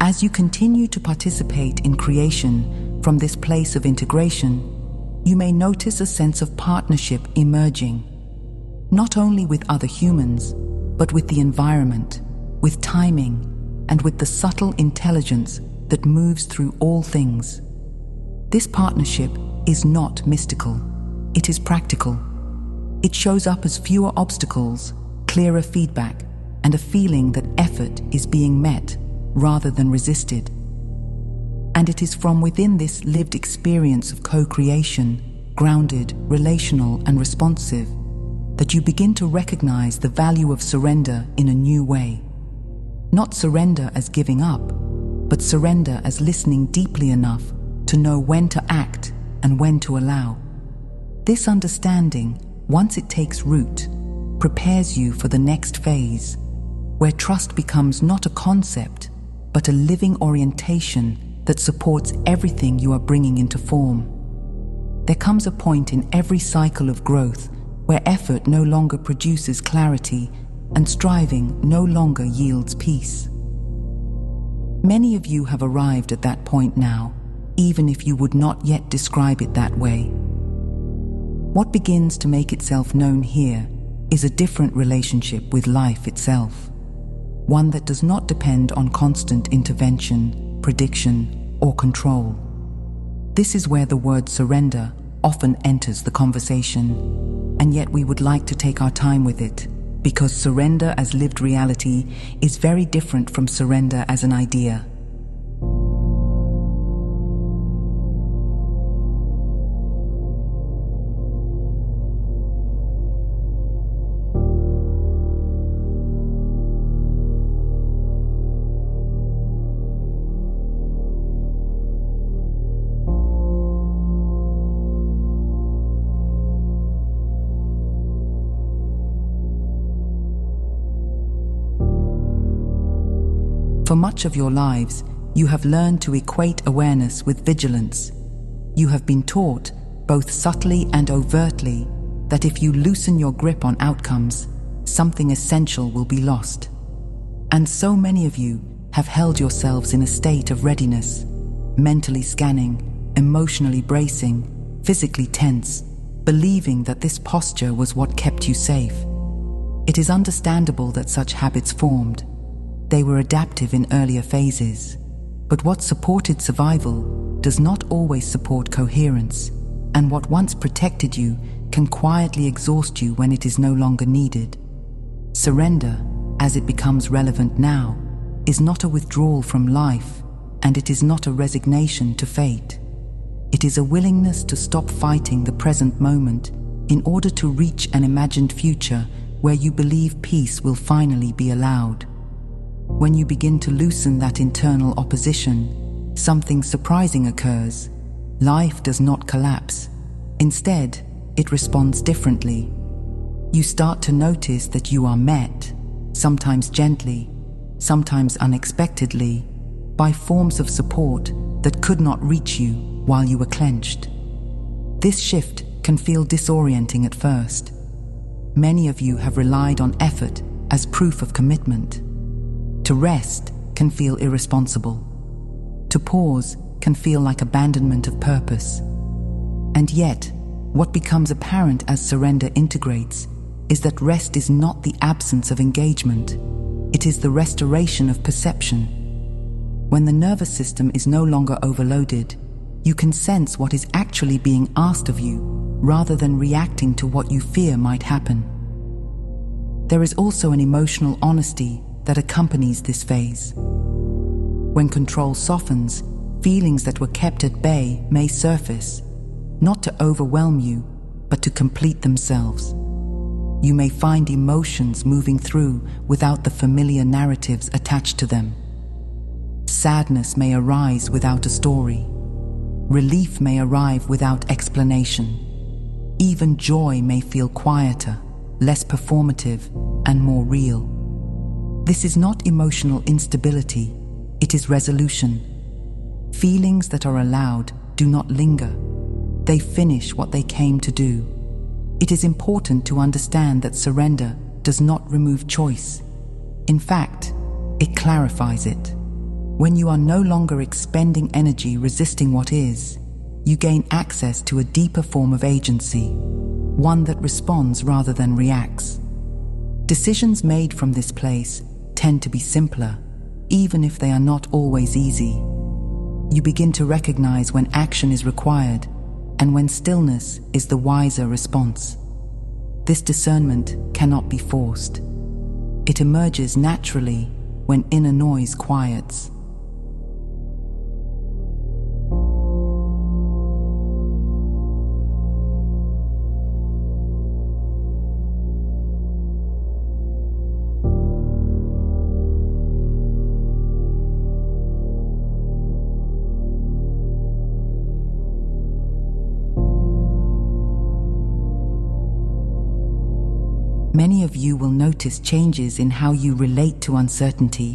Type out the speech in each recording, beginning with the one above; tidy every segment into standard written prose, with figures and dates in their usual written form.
As you continue to participate in creation from this place of integration, you may notice a sense of partnership emerging, not only with other humans, but with the environment, with timing, and with the subtle intelligence that moves through all things. This partnership is not mystical, it is practical. It shows up as fewer obstacles, clearer feedback, and a feeling that effort is being met rather than resisted. And it is from within this lived experience of co-creation, grounded, relational, and responsive, that you begin to recognize the value of surrender in a new way. Not surrender as giving up, but surrender as listening deeply enough to know when to act and when to allow. This understanding, once it takes root, prepares you for the next phase, where trust becomes not a concept, but a living orientation that supports everything you are bringing into form. There comes a point in every cycle of growth where effort no longer produces clarity and striving no longer yields peace. Many of you have arrived at that point now, even if you would not yet describe it that way. What begins to make itself known here is a different relationship with life itself, one that does not depend on constant intervention, prediction, or control. This is where the word surrender often enters the conversation, and yet we would like to take our time with it, because surrender as lived reality is very different from surrender as an idea. For much of your lives, you have learned to equate awareness with vigilance. You have been taught, both subtly and overtly, that if you loosen your grip on outcomes, something essential will be lost. And so many of you have held yourselves in a state of readiness, mentally scanning, emotionally bracing, physically tense, believing that this posture was what kept you safe. It is understandable that such habits formed. They were adaptive in earlier phases, but what supported survival does not always support coherence, and what once protected you can quietly exhaust you when it is no longer needed. Surrender, as it becomes relevant now, is not a withdrawal from life, and it is not a resignation to fate. It is a willingness to stop fighting the present moment in order to reach an imagined future where you believe peace will finally be allowed. When you begin to loosen that internal opposition, something surprising occurs. Life does not collapse. Instead, it responds differently. You start to notice that you are met, sometimes gently, sometimes unexpectedly, by forms of support that could not reach you while you were clenched. This shift can feel disorienting at first. Many of you have relied on effort as proof of commitment. To rest can feel irresponsible. To pause can feel like abandonment of purpose. And yet, what becomes apparent as surrender integrates is that rest is not the absence of engagement. It is the restoration of perception. When the nervous system is no longer overloaded, you can sense what is actually being asked of you, rather than reacting to what you fear might happen. There is also an emotional honesty that accompanies this phase. When control softens, feelings that were kept at bay may surface, not to overwhelm you, but to complete themselves. You may find emotions moving through without the familiar narratives attached to them. Sadness may arise without a story. Relief may arrive without explanation. Even joy may feel quieter, less performative, and more real. This is not emotional instability, it is resolution. Feelings that are allowed do not linger. They finish what they came to do. It is important to understand that surrender does not remove choice. In fact, it clarifies it. When you are no longer expending energy resisting what is, you gain access to a deeper form of agency, one that responds rather than reacts. Decisions made from this place tend to be simpler, even if they are not always easy. You begin to recognize when action is required and when stillness is the wiser response. This discernment cannot be forced. It emerges naturally when inner noise quiets. Many of you will notice changes in how you relate to uncertainty.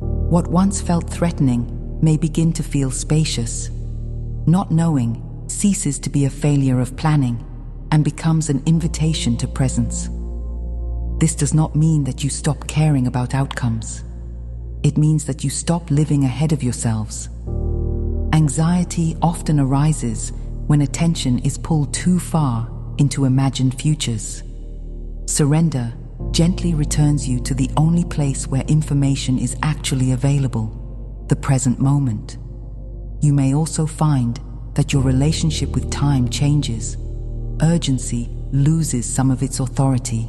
What once felt threatening may begin to feel spacious. Not knowing ceases to be a failure of planning and becomes an invitation to presence. This does not mean that you stop caring about outcomes. It means that you stop living ahead of yourselves. Anxiety often arises when attention is pulled too far into imagined futures. Surrender gently returns you to the only place where information is actually available, the present moment. You may also find that your relationship with time changes. Urgency loses some of its authority.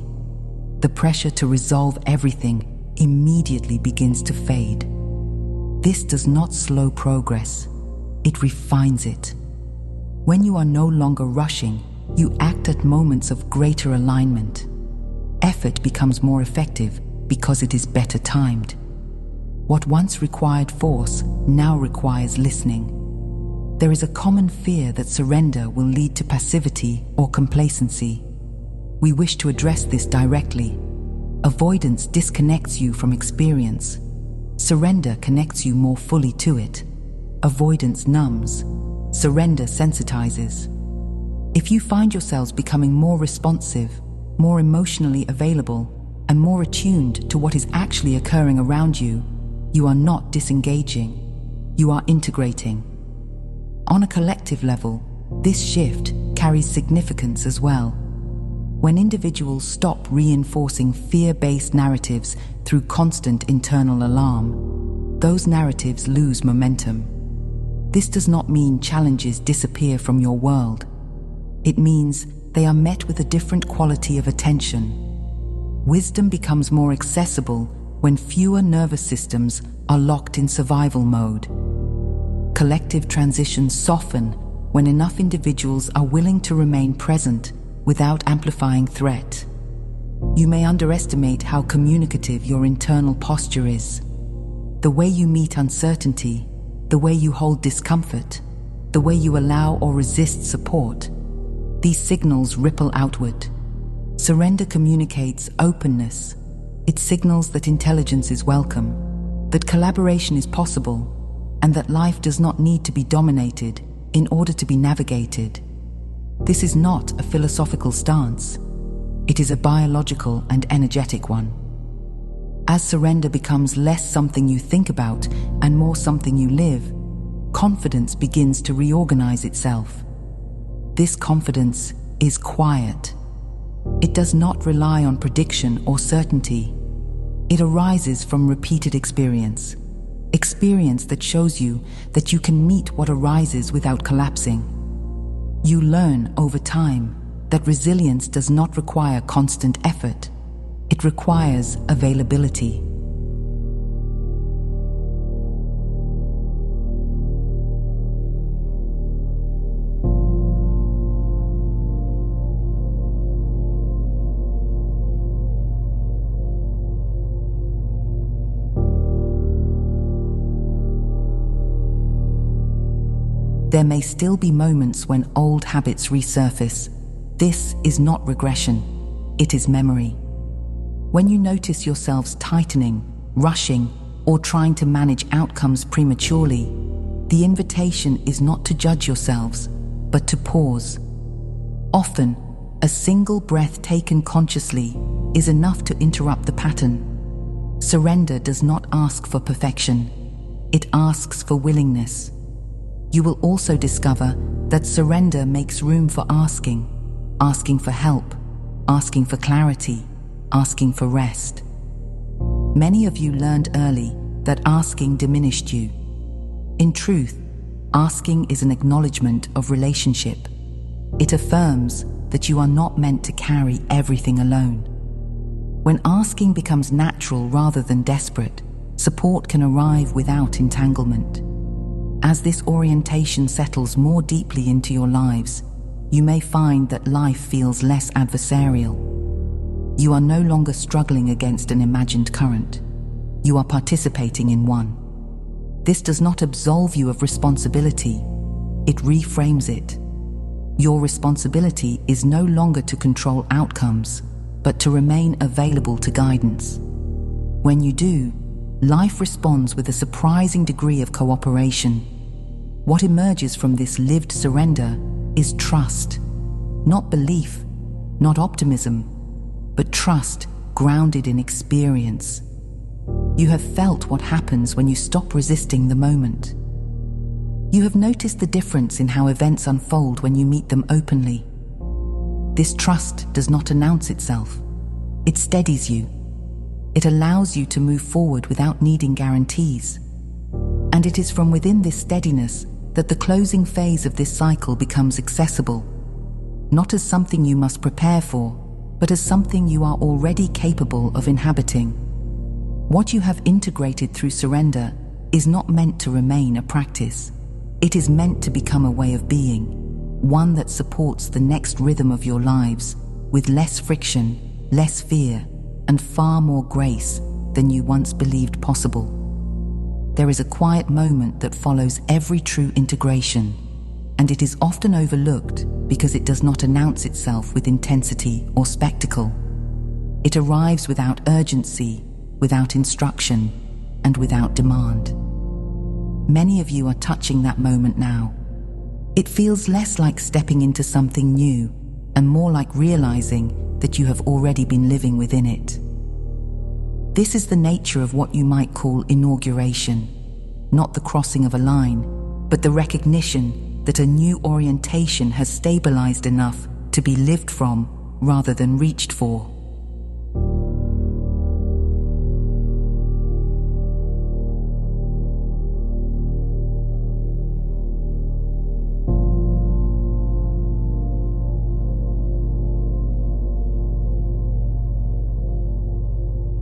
The pressure to resolve everything immediately begins to fade. This does not slow progress, it refines it. When you are no longer rushing, you act at moments of greater alignment. Effort becomes more effective because it is better timed. What once required force now requires listening. There is a common fear that surrender will lead to passivity or complacency. We wish to address this directly. Avoidance disconnects you from experience. Surrender connects you more fully to it. Avoidance numbs. Surrender sensitizes. If you find yourselves becoming more responsive, more emotionally available, and more attuned to what is actually occurring around you, you are not disengaging, you are integrating. On a collective level, this shift carries significance as well. When individuals stop reinforcing fear-based narratives through constant internal alarm, those narratives lose momentum. This does not mean challenges disappear from your world. It means they are met with a different quality of attention. Wisdom becomes more accessible when fewer nervous systems are locked in survival mode. Collective transitions soften when enough individuals are willing to remain present without amplifying threat. You may underestimate how communicative your internal posture is. The way you meet uncertainty, the way you hold discomfort, the way you allow or resist support. These signals ripple outward. Surrender communicates openness. It signals that intelligence is welcome, that collaboration is possible, and that life does not need to be dominated in order to be navigated. This is not a philosophical stance. It is a biological and energetic one. As surrender becomes less something you think about and more something you live, confidence begins to reorganize itself. This confidence is quiet. It does not rely on prediction or certainty. It arises from repeated experience. Experience that shows you that you can meet what arises without collapsing. You learn over time that resilience does not require constant effort. It requires availability. There may still be moments when old habits resurface. This is not regression, it is memory. When you notice yourselves tightening, rushing, or trying to manage outcomes prematurely, the invitation is not to judge yourselves, but to pause. Often, a single breath taken consciously is enough to interrupt the pattern. Surrender does not ask for perfection. it asks for willingness. You will also discover that surrender makes room for asking for help, asking for clarity, asking for rest. Many of you learned early that asking diminished you. In truth, asking is an acknowledgement of relationship. It affirms that you are not meant to carry everything alone. When asking becomes natural rather than desperate, support can arrive without entanglement. As this orientation settles more deeply into your lives, you may find that life feels less adversarial. You are no longer struggling against an imagined current. You are participating in one. This does not absolve you of responsibility, it reframes it. Your responsibility is no longer to control outcomes, but to remain available to guidance. When you do, life responds with a surprising degree of cooperation. What emerges from this lived surrender is trust, not belief, not optimism, but trust grounded in experience. You have felt what happens when you stop resisting the moment. You have noticed the difference in how events unfold when you meet them openly. This trust does not announce itself. It steadies you. It allows you to move forward without needing guarantees. And it is from within this steadiness that the closing phase of this cycle becomes accessible, not as something you must prepare for, but as something you are already capable of inhabiting. What you have integrated through surrender is not meant to remain a practice. It is meant to become a way of being, one that supports the next rhythm of your lives with less friction, less fear, and far more grace than you once believed possible. There is a quiet moment that follows every true integration, and it is often overlooked because it does not announce itself with intensity or spectacle. It arrives without urgency, without instruction, and without demand. Many of you are touching that moment now. It feels less like stepping into something new and more like realizing that you have already been living within it. This is the nature of what you might call inauguration, not the crossing of a line, but the recognition that a new orientation has stabilized enough to be lived from rather than reached for.